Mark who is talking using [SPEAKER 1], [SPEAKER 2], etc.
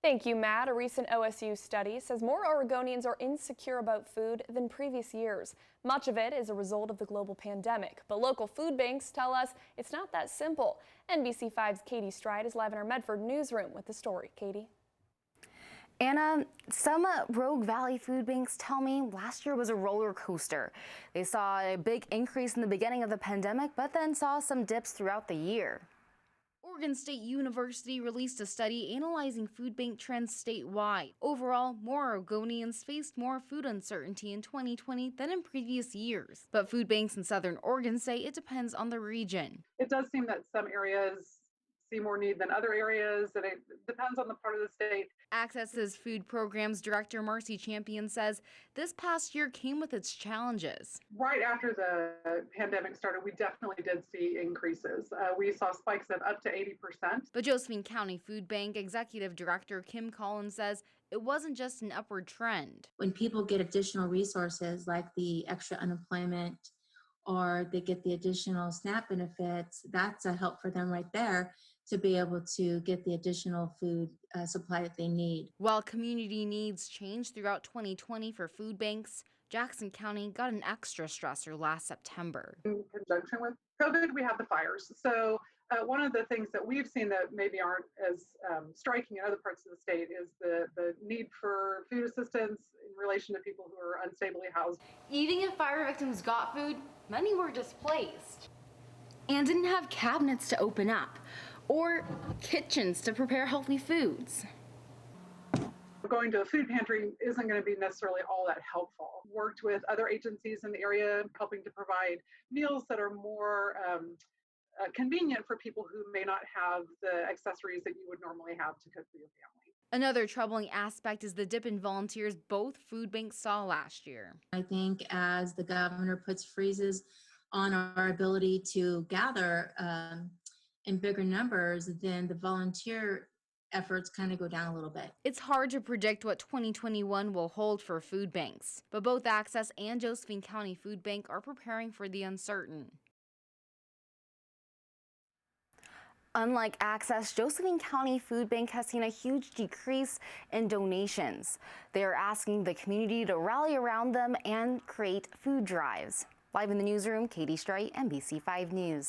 [SPEAKER 1] Thank you, Matt. A recent OSU study says more Oregonians are insecure about food than previous years. Much of it is a result of the global pandemic, but local food banks tell us it's not that simple. NBC5's Katie Stride is live in our Medford newsroom with the story. Katie?
[SPEAKER 2] Anna, some Rogue Valley food banks tell me last year was a roller coaster. They saw a big increase in the beginning of the pandemic, but then saw some dips throughout the year.
[SPEAKER 3] Oregon State University released a study analyzing food bank trends statewide. Overall, more Oregonians faced more food uncertainty in 2020 than in previous years. But food banks in Southern Oregon say it depends on the region.
[SPEAKER 4] It does seem that some areas see more need than other areas, and it depends on the part of the state.
[SPEAKER 3] Access's Food Programs Director Marcy Champion says this past year came with its challenges.
[SPEAKER 4] Right after the pandemic started, we definitely did see increases. We saw spikes of up to 80%.
[SPEAKER 3] But Josephine County Food Bank Executive Director Kim Collins says it wasn't just an upward trend.
[SPEAKER 5] When people get additional resources like the extra unemployment or they get the additional SNAP benefits, that's a help for them right there to be able to get the additional food supply that they need.
[SPEAKER 3] While community needs changed throughout 2020 for food banks, Jackson County got an extra stressor last September.
[SPEAKER 4] In conjunction with COVID, we had the fires. So one of the things that we've seen that maybe aren't as striking in other parts of the state is the need for food assistance in relation to people who are unstably housed.
[SPEAKER 3] Even if fire victims got food, many were displaced and didn't have cabinets to open up or kitchens to prepare healthy foods.
[SPEAKER 4] Going to a food pantry isn't going to be necessarily all that helpful. Worked with other agencies in the area, helping to provide meals that are more convenient for people who may not have the accessories that you would normally have to cook for your family.
[SPEAKER 3] Another troubling aspect is the dip in volunteers both food banks saw last year.
[SPEAKER 5] I think as the governor puts freezes on our ability to gather in bigger numbers, then the volunteer efforts kind of go down a little bit.
[SPEAKER 3] It's hard to predict what 2021 will hold for food banks, but both Access and Josephine County Food Bank are preparing for the uncertain.
[SPEAKER 2] Unlike Access, Josephine County Food Bank has seen a huge decrease in donations. They are asking the community to rally around them and create food drives. Live in the newsroom, Katie Strite, NBC5 News.